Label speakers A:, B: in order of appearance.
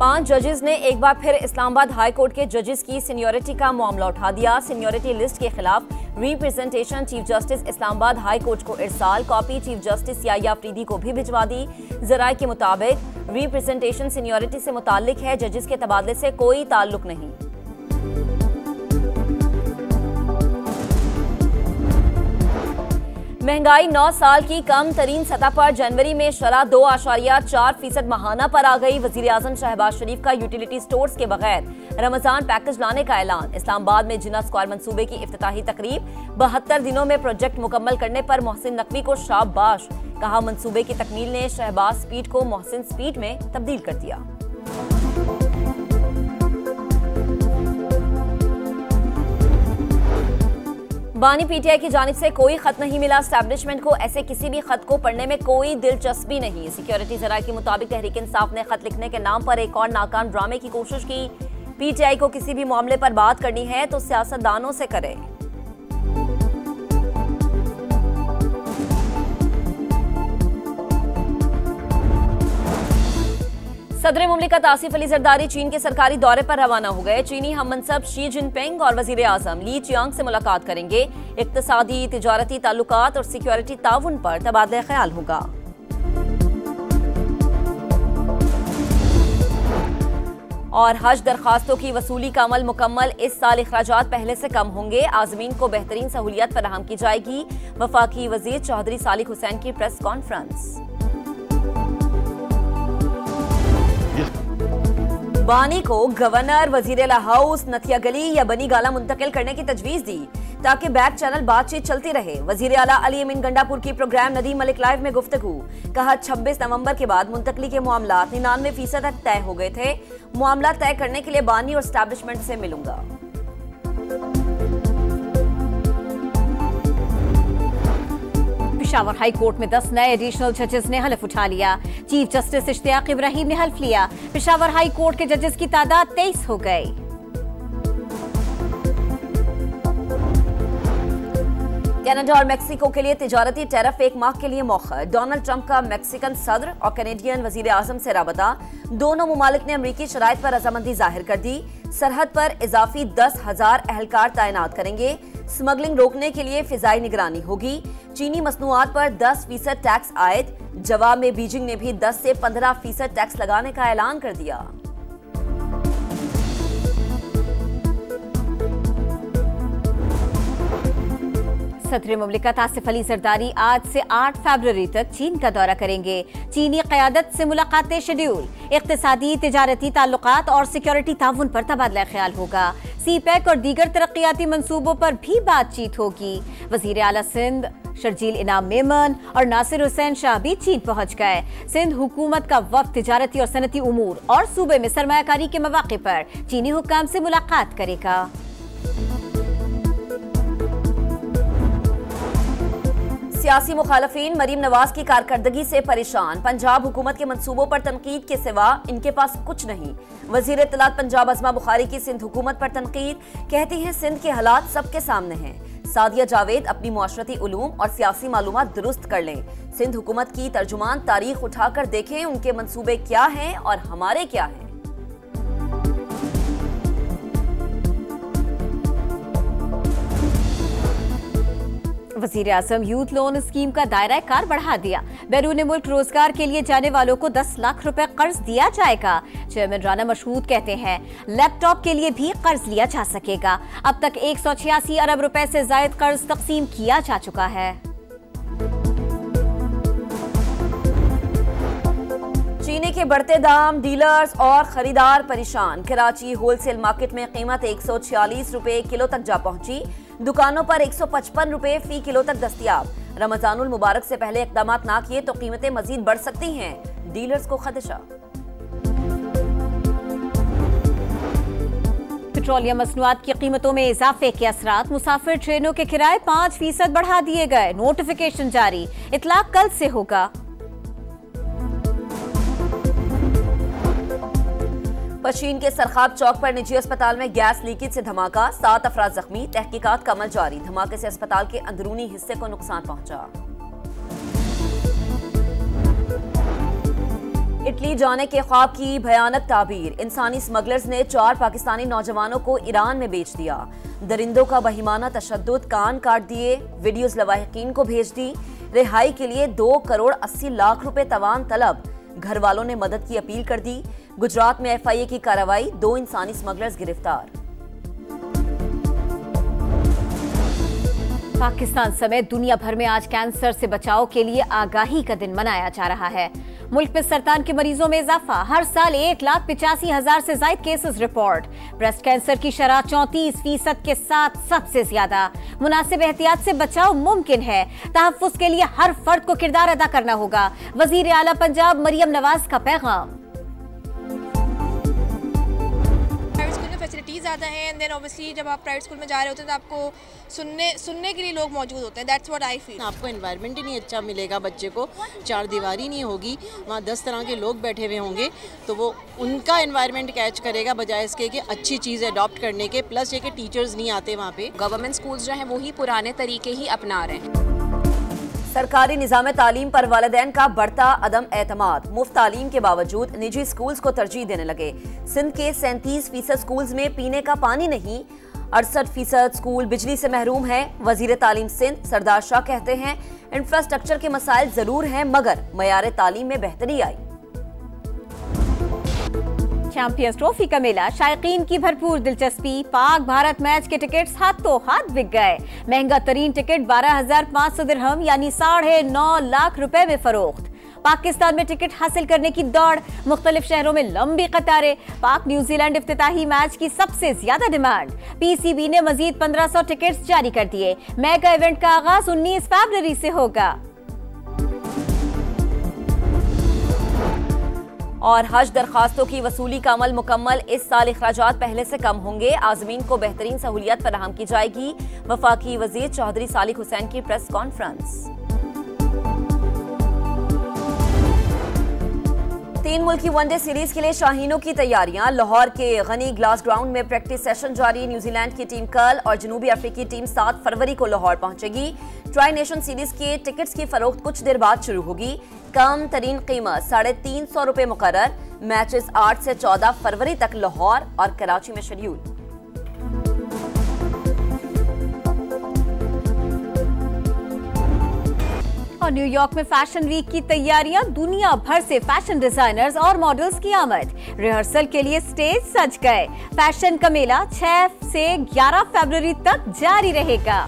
A: 5 जजेस ने एक बार फिर इस्लामाबाद हाई कोर्ट के जजेस की सीनियरिटी का मामला उठा दिया। सीनियरिटी लिस्ट के खिलाफ representation chief justice Islamabad high court को इरसाल, कॉपी चीफ जस्टिस याया अफरीदी को भी भिजवा दी। जराये के मुताबिक रिप्रेजेंटेशन सीनियरिटी से मुताल्लिक है, जजेस के तबादले से कोई ताल्लुक नहीं। महंगाई 9 साल की कम तरीन सतह पर जनवरी में शरह 2.4% माहाना पर आ गई। वजीर आजम शहबाज शरीफ का यूटिलिटी स्टोर्स के बगैर रमजान पैकेज लाने का ऐलान। इस्लामाबाद में जिन्ना स्क्वायर मंसूबे की इफ्तिताही तकरीब। 72 दिनों में प्रोजेक्ट मुकम्मल करने पर मोहसिन नकवी को शाबाश, कहा मंसूबे की तकमील ने शहबाज स्पीड को मोहसिन स्पीड में तब्दील कर दिया। बानी पीटीआई की जानिब से कोई खत नहीं मिला। एस्टैब्लिशमेंट को ऐसे किसी भी खत को पढ़ने में कोई दिलचस्पी नहीं। सिक्योरिटी जराये के मुताबिक तहरीक इंसाफ ने खत लिखने के नाम पर एक और नाकाम ड्रामे की कोशिश की। पीटीआई को किसी भी मामले पर बात करनी है तो सियासतदानों से करे। सदर मुमलिकत आसिफ अली जरदारी चीन के सरकारी दौरे पर रवाना हो गए। चीनी हम मनसब शी जिनपिंग और वजीर आजम ली चियांग से मुलाकात करेंगे। इक्तिसादी, तिजारती ताल्लुकात और सिक्योरिटी ताउन पर तबादला ख्याल होगा। और हज दरखास्तों की वसूली का अमल मुकम्मल। इस साल अखराजात पहले से कम होंगे। आज़मीन को बेहतरीन सहूलियत फराहम की जाएगी। वफाकी वजीर चौधरी सालिक हुसैन की प्रेस कॉन्फ्रेंस। बानी को गवर्नर, वजीर हाउस, नथिया गली या बनी गाला मुंतकिल करने की तजवीज दी ताकि बैक चैनल बातचीत चलती रहे। वजीर आला अली अमीन गंडापुर की प्रोग्राम नदीम मलिक लाइव में गुफ्तगू। कहा 26 नवंबर के बाद मुंतकली के मामला 99% तक तय हो गए थे। मामला तय करने के लिए बानी और एस्टैब्लिशमेंट से मिलूंगा।
B: पेशावर हाई कोर्ट में 10 नए एडिशनल जजेस ने हलफ उठा लिया। चीफ जस्टिस इश्तियाक इब्राहिम ने हल्फ लिया। पेशावर हाई कोर्ट के जजेस की तादाद 23 हो गई।
A: कनाडा और मेक्सिको के लिए तिजारती टैरिफ 1 माह के लिए मौखर। डोनाल्ड ट्रंप का मैक्सिकन सदर और कैनेडियन वजीर आजम से राबता। दोनों मुमालिक ने अमरीकी शराइत पर रजामंदी जाहिर कर दी। सरहद पर इजाफी 10,000 एहलकार तैनात करेंगे। स्मगलिंग रोकने के लिए फिजाई निगरानी होगी। चीनी मसनूआत पर 10% टैक्स आयद। जवाब में बीजिंग ने भी 10 से 15% टैक्स लगाने का ऐलान कर दिया।
B: सदर मुमलिकत आसिफ अली जरदारी आज से 8 फरवरी तक चीन का दौरा करेंगे। चीनी क़यादत से मुलाकातें शेड्यूल। इक़्तिसादी, तिजारती ताल्लुकात और सिक्योरिटी ताउन पर तबादला ख्याल होगा। सीपैक और दीगर तरक्याती मंसूबों पर भी बातचीत होगी। वजीर आला सिंध शर्जील इनाम मेमन और नासिर हुसैन शाह भी चीन पहुंच गए। सिंध हुकूमत का वक्त तिजारती और सनती उमूर और सूबे में सरमायाकारी के मौके पर चीनी हुक्काम से मुलाकात करेगा।
A: सियासी मुखालफीन मरीम नवाज की कारकर्दगी से परेशान। पंजाब हुकूमत के मंसूबों पर तनकीद के सिवा इनके पास कुछ नहीं। वजीर इत्तलात पंजाब अज़मा बुखारी की सिंध हुकूमत पर तनकीद। कहती हैं सिंध के हालात सबके सामने हैं। सादिया जावेद अपनी मुआशरती उलूम और सियासी मालूमात दुरुस्त कर लें। सिंध हुकूमत की तर्जुमान तारीख उठाकर देखें, उनके मंसूबे क्या हैं और हमारे क्या हैं।
B: वजीर आजम यूथ लोन स्कीम का दायरा कार बढ़ा दिया। बैरून मुल्क रोजगार के लिए जाने वालों को 10 लाख रुपए कर्ज दिया जाएगा। चेयरमैन राना मशहूद कहते हैं लैपटॉप के लिए भी कर्ज लिया जा सकेगा। अब तक 186 अरब रुपए से ज्यादा कर्ज तकसीम किया जा चुका है।
A: चीनी के बढ़ते दाम, डीलर्स और खरीदार परेशान। कराची होलसेल मार्केट में कीमत 146 रुपए किलो तक जा पहुंची। दुकानों पर 155 रुपए फी किलो तक दस्तयाब। रमजानुल मुबारक से पहले इक़दाम ना किए तो कीमतें मजीद बढ़ सकती हैं, डीलर्स को खदशा।
B: पेट्रोलियम मसनूआत की कीमतों में इजाफे के असरात। मुसाफिर ट्रेनों के किराए 5% बढ़ा दिए गए। नोटिफिकेशन जारी, इतलाक कल से होगा।
A: पशीन के सरखाब चौक पर निजी अस्पताल में गैस लीकेज से धमाका, 7 अफराद जख्मी। तहकीकात का अमल जारी। धमाके से अस्पताल के अंदरूनी हिस्से को नुकसान पहुंचा। इटली इटली जाने के ख्वाब की भयानक ताबीर। इंसानी स्मगलर्स ने 4 पाकिस्तानी नौजवानों को ईरान में बेच दिया। दरिंदों का बहिमाना तशद्दुद, कान काट दिए, वीडियोस लवाहिकीन को भेज दी। रिहाई के लिए 2 करोड़ 80 लाख रुपए तवान तलब। घर वालों ने मदद की अपील कर दी। गुजरात में FIA की कार्रवाई, 2 इंसानी स्मगलर्स गिरफ्तार।
B: पाकिस्तान समेत दुनिया भर में आज कैंसर से बचाव के लिए आगाही का दिन मनाया जा रहा है। मुल्क में सरतान के मरीजों में इजाफा, हर साल 1,85,000 से ज्यादा केसेस रिपोर्ट। ब्रेस्ट कैंसर की शरह 34% के साथ सबसे ज्यादा। मुनासिब एहतियात से बचाव मुमकिन है। तहफ्फुज़ के लिए हर फर्द को किरदार अदा करना होगा। वजीर आला पंजाब मरियम नवाज का पैगाम।
C: फैसिलिटीज़ ज़्यादा हैं एंड देन ऑब्वियसली जब आप प्राइवेट स्कूल में जा रहे होते हैं तो आपको सुनने के लिए लोग मौजूद होते हैं। That's what I feel.
D: आपको एनवायरनमेंट ही नहीं अच्छा मिलेगा, बच्चे को 4 दीवारी नहीं होगी, वहाँ 10 तरह के लोग बैठे हुए होंगे, तो वो उनका एनवायरनमेंट कैच करेगा बजाय इसके कि अच्छी चीज़ अडॉप्ट करने के। प्लस ये कि टीचर्स नहीं आते वहाँ पे।
E: गवर्नमेंट स्कूल्स जो हैं वही पुराने तरीके ही अपना रहे हैं।
A: सरकारी निज़ाम तालीम पर वालिदैन का बढ़ता अदम एतमाद। मुफ्त तालीम के बावजूद निजी स्कूल्स को तरजीह देने लगे। सिंध के 37% स्कूल्स में पीने का पानी नहीं। 68% स्कूल बिजली से महरूम हैं। वजीर तालीम सिंध सरदार शाह कहते हैं इंफ्रास्ट्रक्चर के मसाइल जरूर हैं मगर मयार तालीम में बेहतरी आई।
B: चैंपियंस ट्रॉफी का मेला, शायकीन की भरपूर दिलचस्पी। पाक भारत मैच के टिकट्स हाथों हाथ बिक गए। महंगा तरीन टिकट 12,500 दिरहम यानी 9.5 लाख रुपए में फरोख्त। पाकिस्तान में टिकट हासिल करने की दौड़, मुख्तलिफ शहरों में लंबी कतारें। पाक न्यूजीलैंड इफ्तिताही मैच की सबसे ज्यादा डिमांड। PCB ने मजीद 1500 टिकट्स जारी कर दिए। मेगा इवेंट का आगाज 19 फरवरी से होगा।
A: और हज दरखास्तों की वसूली का अमल मुकम्मल। इस साल अखराजात पहले से कम होंगे। आज़मीन को बेहतरीन सहूलियत फराहम की जाएगी। वफाकी वजीर चौधरी सालिक हुसैन की प्रेस कॉन्फ्रेंस। 3 मुल्की वनडे सीरीज के लिए शाहीनों की तैयारियां। लाहौर के गनी ग्लास ग्राउंड में प्रैक्टिस सेशन जारी। न्यूजीलैंड की टीम कल और जनूबी अफ्रीकी टीम 7 फरवरी को लाहौर पहुंचेगी। ट्राई नेशन सीरीज के टिकट्स की फरोख्त कुछ देर बाद शुरू होगी। कम तरीन कीमत 350 रुपए मुकर्रर। मैचेस 8 से 14 फरवरी तक लाहौर और कराची में शेड्यूल।
B: और न्यूयॉर्क में फैशन वीक की तैयारियां, दुनिया भर से फैशन डिजाइनर्स और मॉडल्स की आमद। रिहर्सल के लिए स्टेज सज गए। फैशन का मेला 6 से 11 फरवरी तक जारी रहेगा।